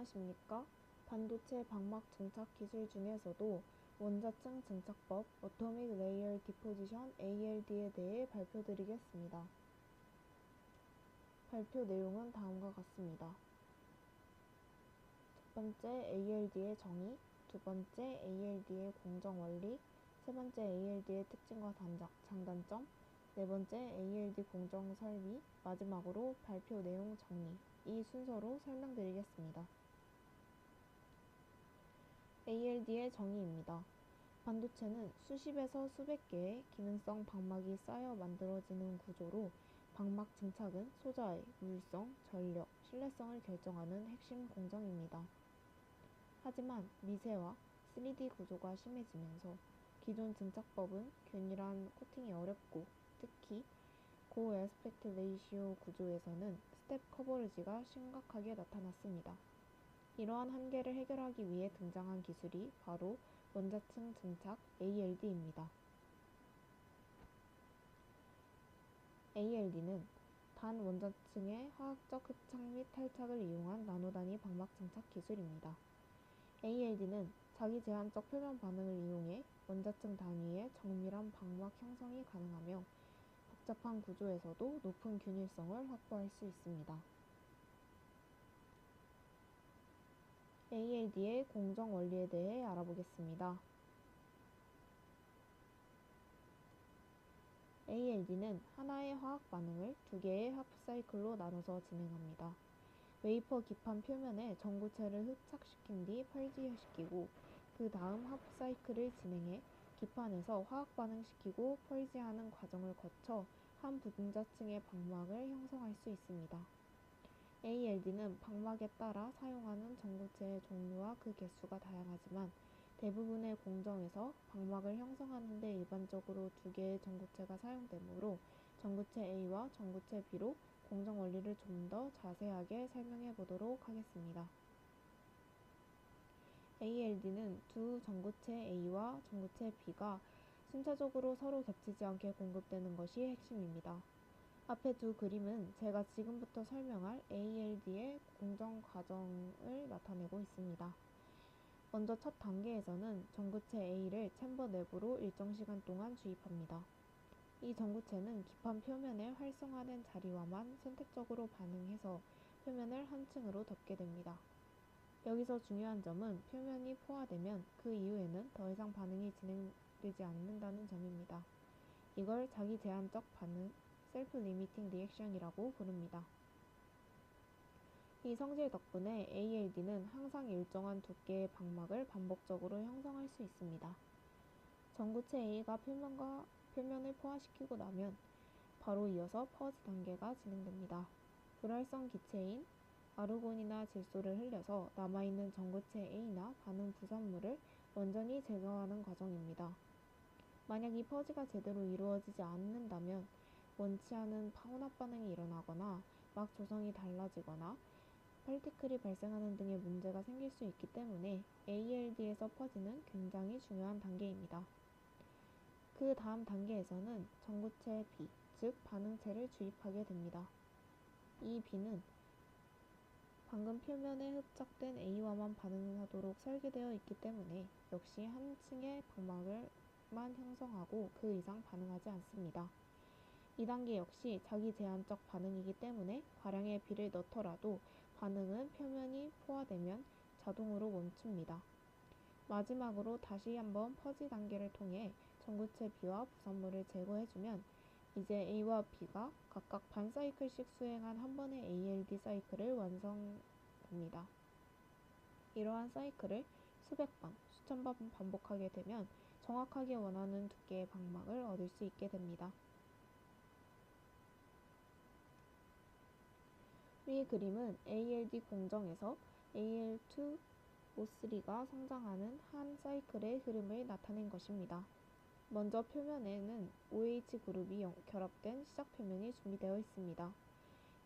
안녕하십니까? 반도체 방막 증착 기술 중에서도 원자층 증착법 Atomic Layer Deposition ALD에 대해 발표드리겠습니다. 발표 내용은 다음과 같습니다. 첫 번째 ALD의 정의, 두 번째 ALD의 공정 원리, 세 번째 ALD의 특징과 장단점, 네 번째 ALD 공정 설비, 마지막으로 발표 내용 정리, 이 순서로 설명드리겠습니다. ALD의 정의입니다. 반도체는 수십에서 수백 개의 기능성 방막이 쌓여 만들어지는 구조로 방막 증착은 소자의 물성, 전력, 신뢰성을 결정하는 핵심 공정입니다. 하지만 미세화, 3D 구조가 심해지면서 기존 증착법은 균일한 코팅이 어렵고 특히 고 애스펙트 레이시오 구조에서는 스텝 커버리지가 심각하게 나타났습니다. 이러한 한계를 해결하기 위해 등장한 기술이 바로 원자층 증착 ALD입니다. ALD는 단 원자층의 화학적 흡착 및 탈착을 이용한 나노단위 방막 증착 기술입니다. ALD는 자기 제한적 표면 반응을 이용해 원자층 단위의 정밀한 방막 형성이 가능하며 복잡한 구조에서도 높은 균일성을 확보할 수 있습니다. ALD의 공정 원리에 대해 알아보겠습니다. ALD는 하나의 화학 반응을 두 개의 하프 사이클로 나눠서 진행합니다. 웨이퍼 기판 표면에 전구체를 흡착시킨 뒤 펄지시키고 그 다음 하프 사이클을 진행해 기판에서 화학 반응시키고 펄지하는 과정을 거쳐 한 분자층의 방막을 형성할 수 있습니다. ALD는 방막에 따라 사용하는 전구체의 종류와 그 개수가 다양하지만 대부분의 공정에서 방막을 형성하는 데 일반적으로 두 개의 전구체가 사용되므로 전구체 A와 전구체 B로 공정 원리를 좀 더 자세하게 설명해 보도록 하겠습니다. ALD는 두 전구체 A와 전구체 B가 순차적으로 서로 겹치지 않게 공급되는 것이 핵심입니다. 앞에 두 그림은 제가 지금부터 설명할 ALD의 공정 과정을 나타내고 있습니다. 먼저 첫 단계에서는 전구체 A를 챔버 내부로 일정 시간 동안 주입합니다. 이 전구체는 기판 표면에 활성화된 자리와만 선택적으로 반응해서 표면을 한 층으로 덮게 됩니다. 여기서 중요한 점은 표면이 포화되면 그 이후에는 더 이상 반응이 진행되지 않는다는 점입니다. 이걸 자기 제한적 반응, 셀프 리미팅 리액션이라고 부릅니다. 이 성질 덕분에 ALD는 항상 일정한 두께의 방막을 반복적으로 형성할 수 있습니다. 전구체 A가 표면을 포화시키고 나면 바로 이어서 퍼지 단계가 진행됩니다. 불활성 기체인 아르곤이나 질소를 흘려서 남아있는 전구체 A나 반응 부산물을 완전히 제거하는 과정입니다. 만약 이 퍼지가 제대로 이루어지지 않는다면 원치 않은 혼합 반응이 일어나거나 막 조성이 달라지거나 파티클이 발생하는 등의 문제가 생길 수 있기 때문에 ALD에서 퍼지는 굉장히 중요한 단계입니다. 그 다음 단계에서는 전구체 B, 즉 반응체를 주입하게 됩니다. 이 B는 방금 표면에 흡착된 A와만 반응하도록 설계되어 있기 때문에 역시 한 층의 방막을만 형성하고 그 이상 반응하지 않습니다. 이 단계 역시 자기 제한적 반응이기 때문에 과량의 B를 넣더라도 반응은 표면이 포화되면 자동으로 멈춥니다. 마지막으로 다시 한번 퍼지 단계를 통해 전구체 B와 부산물을 제거해주면 이제 A와 B가 각각 반 사이클씩 수행한 한 번의 ALD 사이클을 완성합니다. 이러한 사이클을 수백 번, 수천 번 반복하게 되면 정확하게 원하는 두께의 방막을 얻을 수 있게 됩니다. 위 그림은 ALD 공정에서 AL2O3가 성장하는 한 사이클의 흐름을 나타낸 것입니다. 먼저 표면에는 OH 그룹이 결합된 시작 표면이 준비되어 있습니다.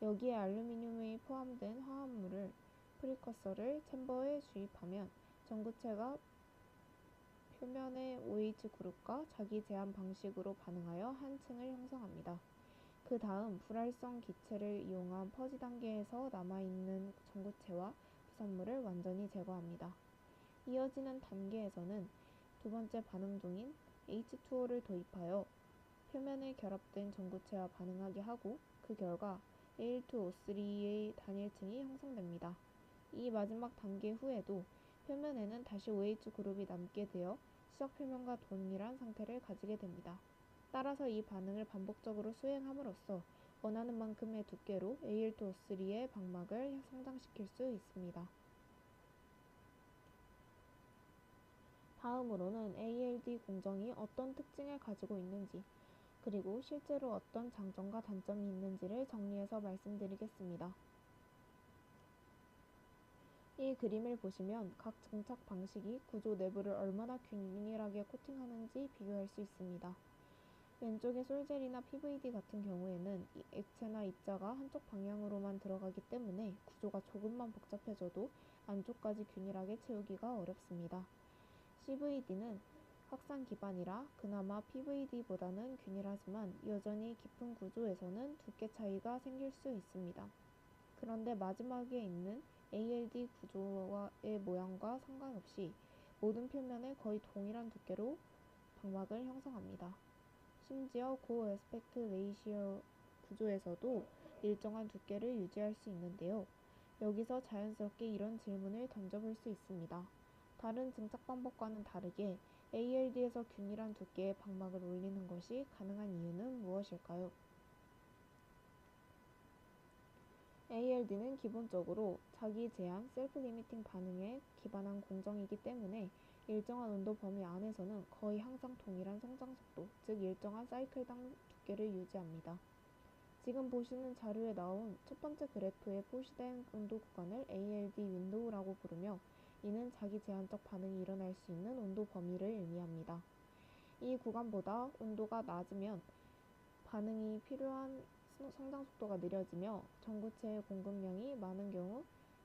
여기에 알루미늄이 포함된 화합물을 프리커서를 챔버에 주입하면 전구체가 표면의 OH 그룹과 자기 제한 방식으로 반응하여 한 층을 형성합니다. 그 다음 불활성 기체를 이용한 퍼지 단계에서 남아있는 전구체와 부산물을 완전히 제거합니다. 이어지는 단계에서는 두 번째 반응종인 H2O를 도입하여 표면에 결합된 전구체와 반응하게 하고 그 결과 Al2O3의 단일층이 형성됩니다. 이 마지막 단계 후에도 표면에는 다시 OH 그룹이 남게 되어 시작 표면과 동일한 상태를 가지게 됩니다. 따라서 이 반응을 반복적으로 수행함으로써 원하는 만큼의 두께로 Al2O3의 방막을 성장시킬 수 있습니다. 다음으로는 ALD 공정이 어떤 특징을 가지고 있는지, 그리고 실제로 어떤 장점과 단점이 있는지를 정리해서 말씀드리겠습니다. 이 그림을 보시면 각 장착 방식이 구조 내부를 얼마나 균일하게 코팅하는지 비교할 수 있습니다. 왼쪽의 솔젤이나 PVD 같은 경우에는 액체나 입자가 한쪽 방향으로만 들어가기 때문에 구조가 조금만 복잡해져도 안쪽까지 균일하게 채우기가 어렵습니다. CVD는 확산 기반이라 그나마 PVD보다는 균일하지만 여전히 깊은 구조에서는 두께 차이가 생길 수 있습니다. 그런데 마지막에 있는 ALD 구조의 모양과 상관없이 모든 표면에 거의 동일한 두께로 방막을 형성합니다. 심지어 고에스펙트 레이시오 구조에서도 일정한 두께를 유지할 수 있는데요. 여기서 자연스럽게 이런 질문을 던져볼 수 있습니다. 다른 증착 방법과는 다르게 ALD에서 균일한 두께의 방막을 올리는 것이 가능한 이유는 무엇일까요? ALD는 기본적으로 자기 제한 셀프 리미팅 반응에 기반한 공정이기 때문에 일정한 온도 범위 안에서는 거의 항상 동일한 성장 속도, 즉 일정한 사이클당 두께를 유지합니다. 지금 보시는 자료에 나온 첫 번째 그래프에 표시된 온도 구간을 ALD 윈도우라고 부르며 이는 자기 제한적 반응이 일어날 수 있는 온도 범위를 의미합니다. 이 구간보다 온도가 낮으면 반응이 필요한 성장 속도가 느려지며 전구체의 공급량이 많은 경우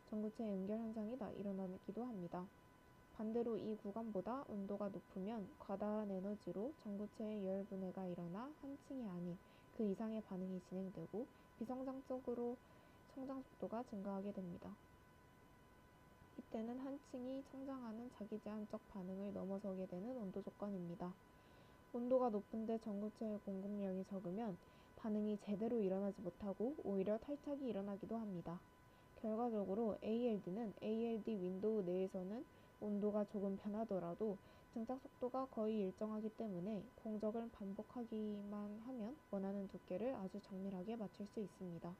전구체의 응결 현상이 일어나기도 합니다. 반대로 이 구간보다 온도가 높으면 과다한 에너지로 전구체의 열 분해가 일어나 한 층이 아닌 그 이상의 반응이 진행되고 비성장적으로 성장 속도가 증가하게 됩니다. 이때는 한 층이 성장하는 자기 제한적 반응을 넘어서게 되는 온도 조건입니다. 온도가 높은데 전구체의 공급량이 적으면 반응이 제대로 일어나지 못하고 오히려 탈착이 일어나기도 합니다. 결과적으로 ALD는 ALD 윈도우 내에서는 온도가 조금 변하더라도 증착 속도가 거의 일정하기 때문에 공정을 반복하기만 하면 원하는 두께를 아주 정밀하게 맞출 수 있습니다.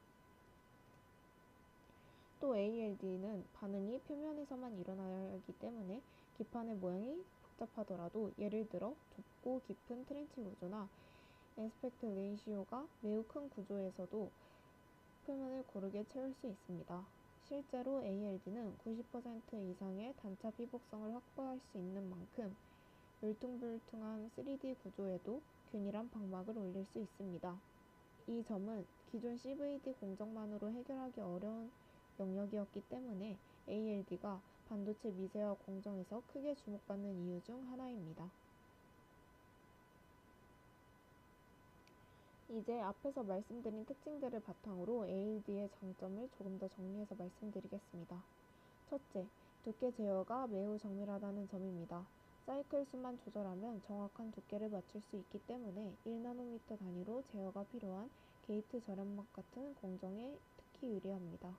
또 ALD는 반응이 표면에서만 일어나야 하기 때문에 기판의 모양이 복잡하더라도 예를 들어 좁고 깊은 트렌치 구조나 에스펙트 레이시오가 매우 큰 구조에서도 표면을 고르게 채울 수 있습니다. 실제로 ALD는 90% 이상의 단차 피복성을 확보할 수 있는 만큼 울퉁불퉁한 3D 구조에도 균일한 방막을 올릴 수 있습니다. 이 점은 기존 CVD 공정만으로 해결하기 어려운 영역이었기 때문에 ALD가 반도체 미세화 공정에서 크게 주목받는 이유 중 하나입니다. 이제 앞에서 말씀드린 특징들을 바탕으로 ALD의 장점을 조금 더 정리해서 말씀드리겠습니다. 첫째, 두께 제어가 매우 정밀하다는 점입니다. 사이클 수만 조절하면 정확한 두께를 맞출 수 있기 때문에 1나노미터 단위로 제어가 필요한 게이트 절연막 같은 공정에 특히 유리합니다.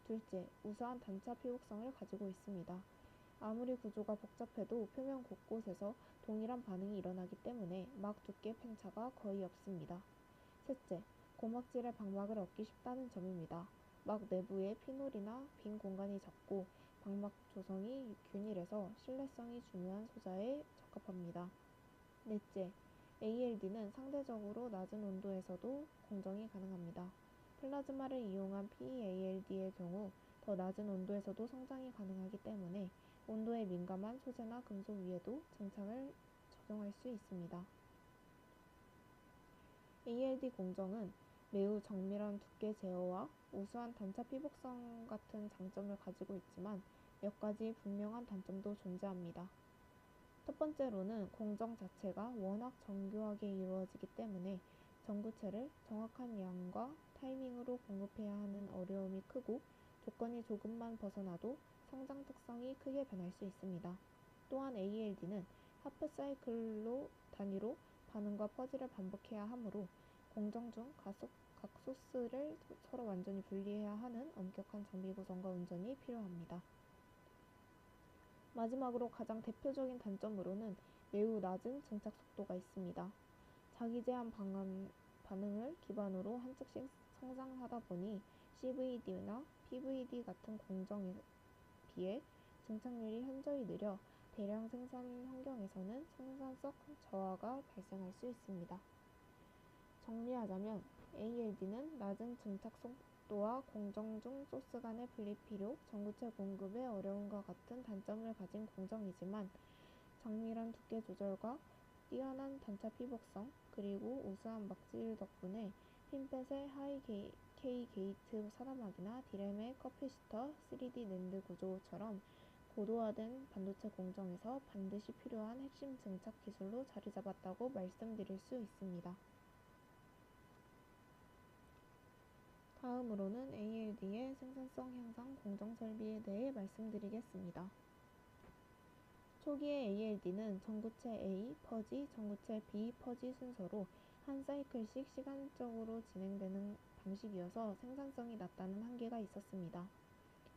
둘째, 우수한 단차 피복성을 가지고 있습니다. 아무리 구조가 복잡해도 표면 곳곳에서 동일한 반응이 일어나기 때문에 막 두께 편차가 거의 없습니다. 셋째, 고막질의 방막을 얻기 쉽다는 점입니다. 막 내부에 피놀이나 빈 공간이 적고 방막 조성이 균일해서 신뢰성이 중요한 소자에 적합합니다. 넷째, ALD는 상대적으로 낮은 온도에서도 공정이 가능합니다. 플라즈마를 이용한 PEALD의 경우 더 낮은 온도에서도 성장이 가능하기 때문에 온도에 민감한 소재나 금속 위에도 증착을 적용할 수 있습니다. ALD 공정은 매우 정밀한 두께 제어와 우수한 단차 피복성 같은 장점을 가지고 있지만 몇 가지 분명한 단점도 존재합니다. 첫 번째로는 공정 자체가 워낙 정교하게 이루어지기 때문에 전구체를 정확한 양과 타이밍으로 공급해야 하는 어려움이 크고 조건이 조금만 벗어나도 성장 특성이 크게 변할 수 있습니다. 또한 ALD는 하프 사이클로 단위로 반응과 퍼지를 반복해야 하므로 공정 중 각 소스를 서로 완전히 분리해야 하는 엄격한 장비 구성과 운전이 필요합니다. 마지막으로 가장 대표적인 단점으로는 매우 낮은 증착 속도가 있습니다. 자기 제한 반응을 기반으로 한 층씩 성장하다 보니 CVD나 PVD 같은 공정에 비해 증착률이 현저히 느려 대량 생산 환경에서는 생산성 저하가 발생할 수 있습니다. 정리하자면 ALD는 낮은 증착 속도와 공정 중 소스 간의 분리 필요, 전구체 공급의 어려움과 같은 단점을 가진 공정이지만 정밀한 두께 조절과 뛰어난 단차 피복성, 그리고 우수한 막질 덕분에 핀펫의 K 게이트 산화막이나 디램의 커피시터 3D 낸드 구조처럼 고도화된 반도체 공정에서 반드시 필요한 핵심 증착 기술로 자리 잡았다고 말씀드릴 수 있습니다. 다음으로는 ALD의 생산성 향상 공정 설비에 대해 말씀드리겠습니다. 초기의 ALD는 전구체 A, 퍼지, 전구체 B, 퍼지 순서로 한 사이클씩 시간적으로 진행되는 방식이어서 생산성이 낮다는 한계가 있었습니다.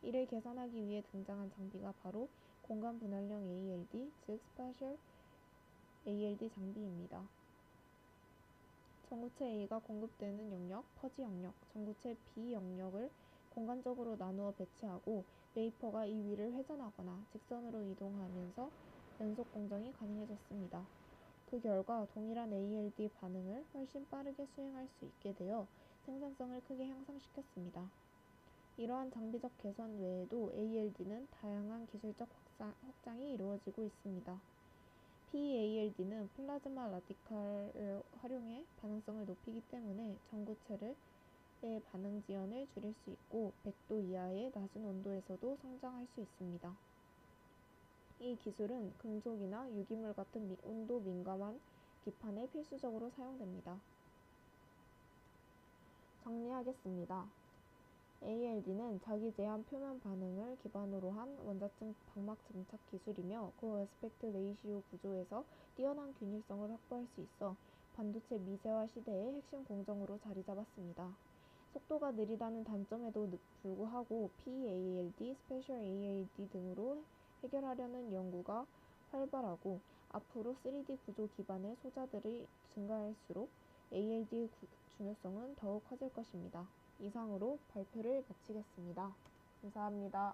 이를 개선하기 위해 등장한 장비가 바로 공간 분할형 ALD, 즉 스파셜 ALD 장비입니다. 전구체 A가 공급되는 영역, 퍼지 영역, 전구체 B 영역을 공간적으로 나누어 배치하고 웨이퍼가 이 위를 회전하거나 직선으로 이동하면서 연속 공정이 가능해졌습니다. 그 결과 동일한 ALD 반응을 훨씬 빠르게 수행할 수 있게 되어 생산성을 크게 향상시켰습니다. 이러한 장비적 개선 외에도 ALD는 다양한 기술적 확장이 이루어지고 있습니다. PALD는 플라즈마 라디칼을 활용해 반응성을 높이기 때문에 전구체의 반응 지연을 줄일 수 있고 100도 이하의 낮은 온도에서도 성장할 수 있습니다. 이 기술은 금속이나 유기물 같은 온도 민감한 기판에 필수적으로 사용됩니다. 정리하겠습니다. ALD는 자기 제한 표면 반응을 기반으로 한 원자층 방막 증착 기술이며 고에스펙트 레이시오 구조에서 뛰어난 균일성을 확보할 수 있어 반도체 미세화 시대의 핵심 공정으로 자리 잡았습니다. 속도가 느리다는 단점에도 불구하고 PALD, 스페셜 ALD 등으로 해결하려는 연구가 활발하고 앞으로 3D 구조 기반의 소자들이 증가할수록 ALD의 중요성은 더욱 커질 것입니다. 이상으로 발표를 마치겠습니다. 감사합니다.